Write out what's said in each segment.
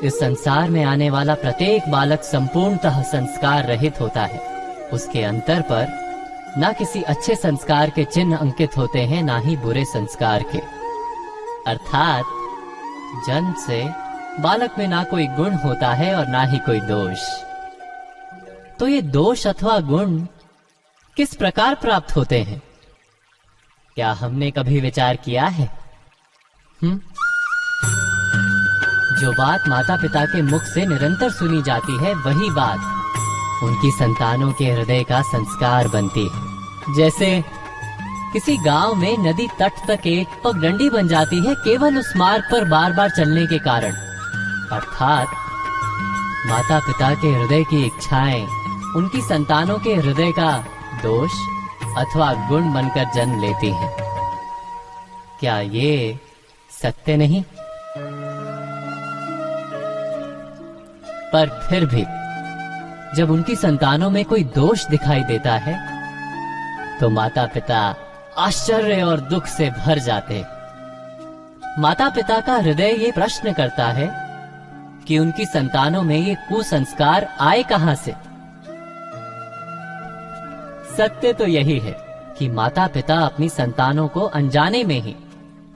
इस संसार में आने वाला प्रत्येक बालक संपूर्णतः संस्कार रहित होता है। उसके अंतर पर ना किसी अच्छे संस्कार के चिन्ह अंकित होते हैं, ना ही बुरे संस्कार के। अर्थात जन्म से बालक में ना कोई गुण होता है और ना ही कोई दोष। तो ये दोष अथवा गुण किस प्रकार प्राप्त होते हैं, क्या हमने कभी विचार किया है? जो बात माता पिता के मुख से निरंतर सुनी जाती है, वही बात उनकी संतानों के हृदय का संस्कार बनती है। जैसे किसी गांव में नदी तट तक एक पगडंडी बन जाती है केवल उस मार्ग पर बार बार चलने के कारण। अर्थात माता पिता के हृदय की इच्छाएं उनकी संतानों के हृदय का दोष अथवा गुण बनकर जन्म लेती हैं। क्या ये सत्य नहीं? पर फिर भी जब उनकी संतानों में कोई दोष दिखाई देता है तो माता पिता आश्चर्य और दुख से भर जाते। माता पिता का हृदय ये प्रश्न करता है कि उनकी संतानों में ये कुसंस्कार आए कहां से। सत्य तो यही है कि माता पिता अपनी संतानों को अनजाने में ही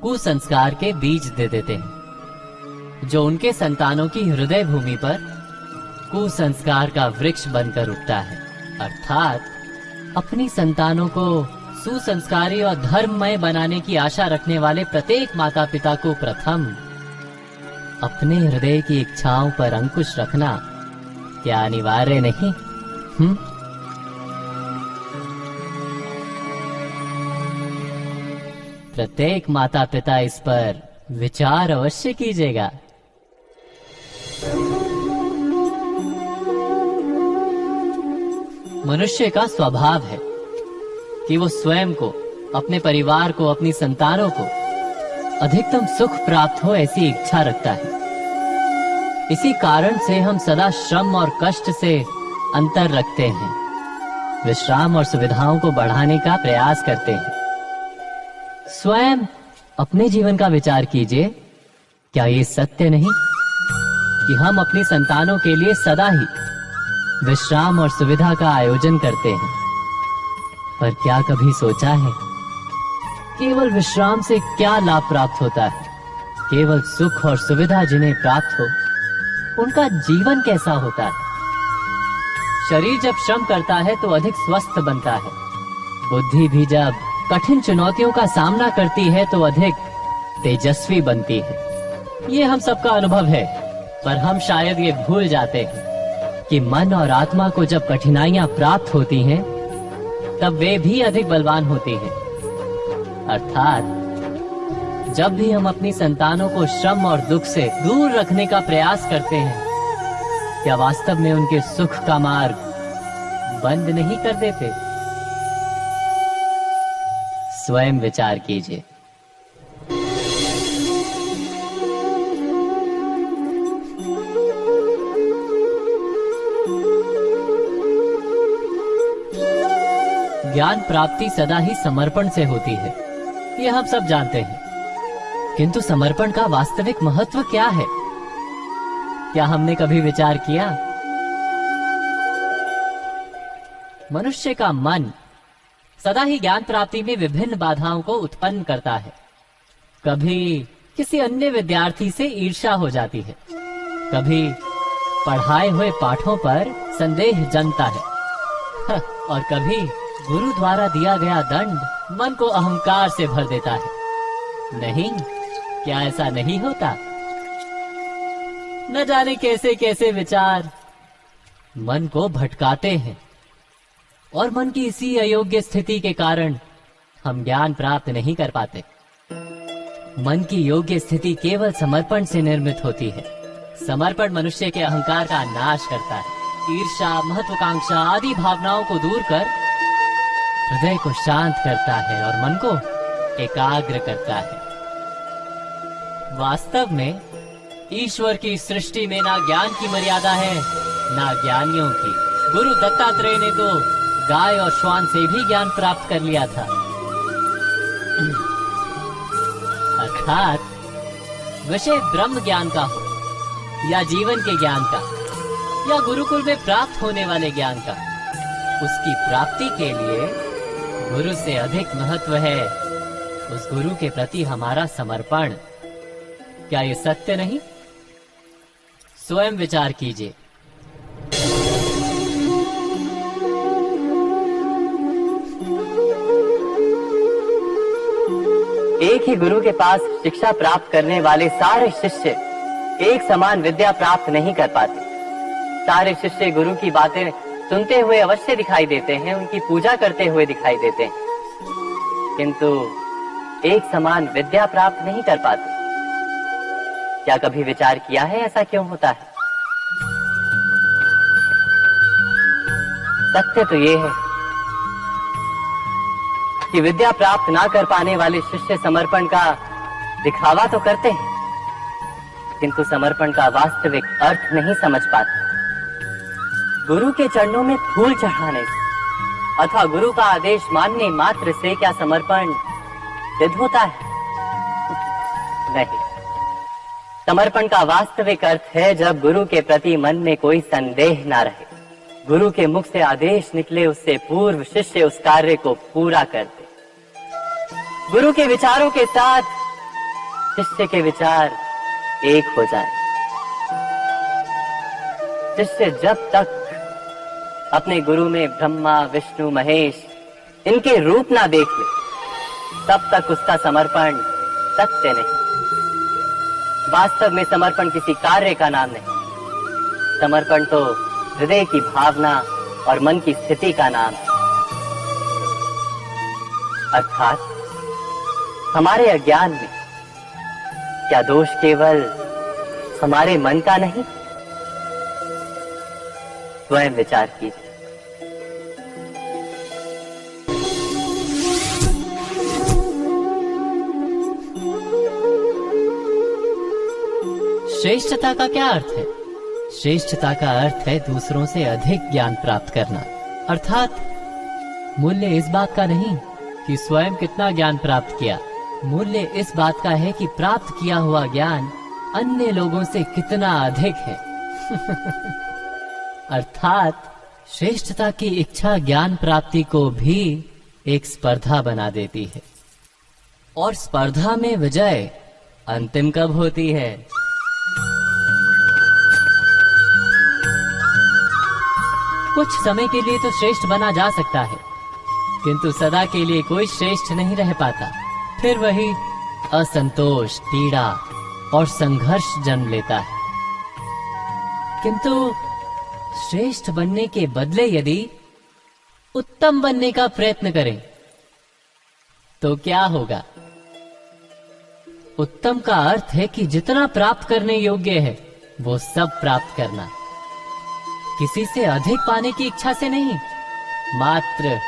कुसंस्कार के बीज दे देते हैं, जो उनके संतानों की हृदय भूमि पर कुसंस्कार का वृक्ष बनकर उठता है। अर्थात अपनी संतानों को सुसंस्कारी और धर्ममय बनाने की आशा रखने वाले प्रत्येक माता पिता को प्रथम अपने हृदय की इच्छाओं पर अंकुश रखना क्या अनिवार्य नहीं? प्रत्येक माता पिता इस पर विचार अवश्य कीजिएगा। मनुष्य का स्वभाव है कि वो स्वयं को, अपने परिवार को, अपनी संतानों को अधिकतम सुख प्राप्त हो ऐसी इच्छा रखता है। इसी कारण से हम सदा श्रम और कष्ट से अंतर रखते हैं, विश्राम और सुविधाओं को बढ़ाने का प्रयास करते हैं। स्वयं अपने जीवन का विचार कीजिए, क्या ये सत्य नहीं कि हम अपनी संतानों के लिए सदा ही विश्राम और सुविधा का आयोजन करते हैं? पर क्या कभी सोचा है केवल विश्राम से क्या लाभ प्राप्त होता है? केवल सुख और सुविधा जिन्हें प्राप्त हो उनका जीवन कैसा होता है? शरीर जब श्रम करता है तो अधिक स्वस्थ बनता है। बुद्धि भी जब कठिन चुनौतियों का सामना करती है तो अधिक तेजस्वी बनती है। ये हम सबका अनुभव है, पर हम शायद ये भूल जाते हैं कि मन और आत्मा को जब कठिनाइयां प्राप्त होती हैं, तब वे भी अधिक बलवान होती हैं। अर्थात जब भी हम अपनी संतानों को श्रम और दुख से दूर रखने का प्रयास करते हैं, क्या वास्तव में उनके सुख का मार्ग बंद नहीं कर देते? स्वयं विचार कीजिए। ज्ञान प्राप्ति सदा ही समर्पण से होती है, ये हम सब जानते हैं। किंतु समर्पण का वास्तविक महत्व क्या है? क्या हमने कभी विचार किया? मनुष्य का मन सदा ही ज्ञान प्राप्ति में विभिन्न बाधाओं को उत्पन्न करता है। कभी किसी अन्य विद्यार्थी से ईर्ष्या हो जाती है, कभी पढ़ाए हुए पाठों पर संदेह जन्मता है और कभी गुरु द्वारा दिया गया दंड मन को अहंकार से भर देता है। नहीं, क्या ऐसा नहीं होता? न जाने कैसे कैसे विचार मन को भटकाते हैं और मन की इसी अयोग्य स्थिति के कारण हम ज्ञान प्राप्त नहीं कर पाते। मन की योग्य स्थिति केवल समर्पण से निर्मित होती है। समर्पण मनुष्य के अहंकार का नाश करता है। ईर्ष्या, महत्वाकांक्षा आदि भावनाओं को दूर कर हृदय को शांत करता है और मन को एकाग्र करता है। वास्तव में ईश्वर की सृष्टि में ना ज्ञान की मर्यादा है, ना ज्ञानियों की। गुरु दत्तात्रेय ने तो गाय और श्वान से भी ज्ञान प्राप्त कर लिया था। अर्थात विषय ब्रह्म ज्ञान का हो या जीवन के ज्ञान का या गुरुकुल में प्राप्त होने वाले ज्ञान का, उसकी प्राप्ति के लिए गुरु से अधिक महत्व है उस गुरु के प्रति हमारा समर्पण। क्या ये सत्य नहीं? स्वयं विचार कीजिए। एक ही गुरु के पास शिक्षा प्राप्त करने वाले सारे शिष्य एक समान विद्या प्राप्त नहीं कर पाते। सारे शिष्य गुरु की बातें सुनते हुए अवश्य दिखाई देते हैं, उनकी पूजा करते हुए दिखाई देते हैं, किंतु एक समान विद्या प्राप्त नहीं कर पाते। क्या कभी विचार किया है ऐसा क्यों होता है? सत्य तो ये है कि विद्या प्राप्त ना कर पाने वाले शिष्य समर्पण का दिखावा तो करते हैं, किंतु समर्पण का वास्तविक अर्थ नहीं समझ पाते। गुरु के चरणों में फूल चढ़ाने से अथवा गुरु का आदेश मानने मात्र से क्या समर्पण सिद्ध होता है? नहीं। समर्पण का वास्तविक अर्थ है जब गुरु के प्रति मन में कोई संदेह ना रहे, गुरु के मुख से आदेश निकले उससे पूर्व शिष्य उस कार्य को पूरा कर दे। गुरु के विचारों के साथ शिष्य के विचार एक हो जाए। शिष्य जब तक अपने गुरु में ब्रह्मा विष्णु महेश इनके रूप ना देख ले, तब तक उसका समर्पण सत्य नहीं। वास्तव में समर्पण किसी कार्य का नाम नहीं, समर्पण तो हृदय की भावना और मन की स्थिति का नाम है। अर्थात हमारे अज्ञान में क्या दोष केवल हमारे मन का नहीं? स्वयं विचार कीजिए। श्रेष्ठता का क्या अर्थ है? श्रेष्ठता का अर्थ है दूसरों से अधिक ज्ञान प्राप्त करना। अर्थात मूल्य इस बात का नहीं कि स्वयं कितना ज्ञान प्राप्त किया, मूल्य इस बात का है कि प्राप्त किया हुआ ज्ञान अन्य लोगों से कितना अधिक है। अर्थात श्रेष्ठता की इच्छा ज्ञान प्राप्ति को भी एक स्पर्धा बना देती है, और स्पर्धा में विजय अंतिम कब होती है? कुछ समय के लिए तो श्रेष्ठ बना जा सकता है, किंतु सदा के लिए कोई श्रेष्ठ नहीं रह पाता। फिर वही असंतोष, पीड़ा और संघर्ष जन्म लेता है। किंतु श्रेष्ठ बनने के बदले यदि उत्तम बनने का प्रयत्न करें तो क्या होगा? उत्तम का अर्थ है कि जितना प्राप्त करने योग्य है वो सब प्राप्त करना, किसी से अधिक पाने की इच्छा से नहीं, मात्र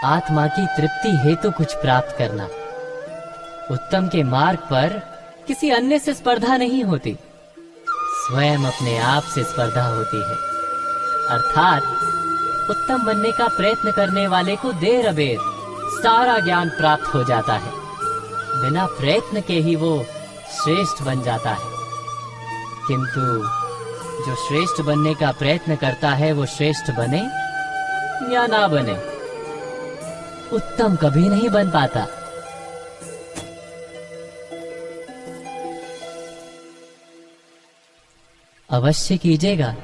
आत्मा की तृप्ति हेतु कुछ प्राप्त करना। उत्तम के मार्ग पर किसी अन्य से स्पर्धा नहीं होती, स्वयं अपने आप से स्पर्धा होती है। अर्थात उत्तम बनने का प्रयत्न करने वाले को देर अबेर सारा ज्ञान प्राप्त हो जाता है, बिना प्रयत्न के ही वो श्रेष्ठ बन जाता है। किंतु जो श्रेष्ठ बनने का प्रयत्न करता है वो श्रेष्ठ बने या ना बने, उत्तम कभी नहीं बन पाता। अवश्य कीजिएगा।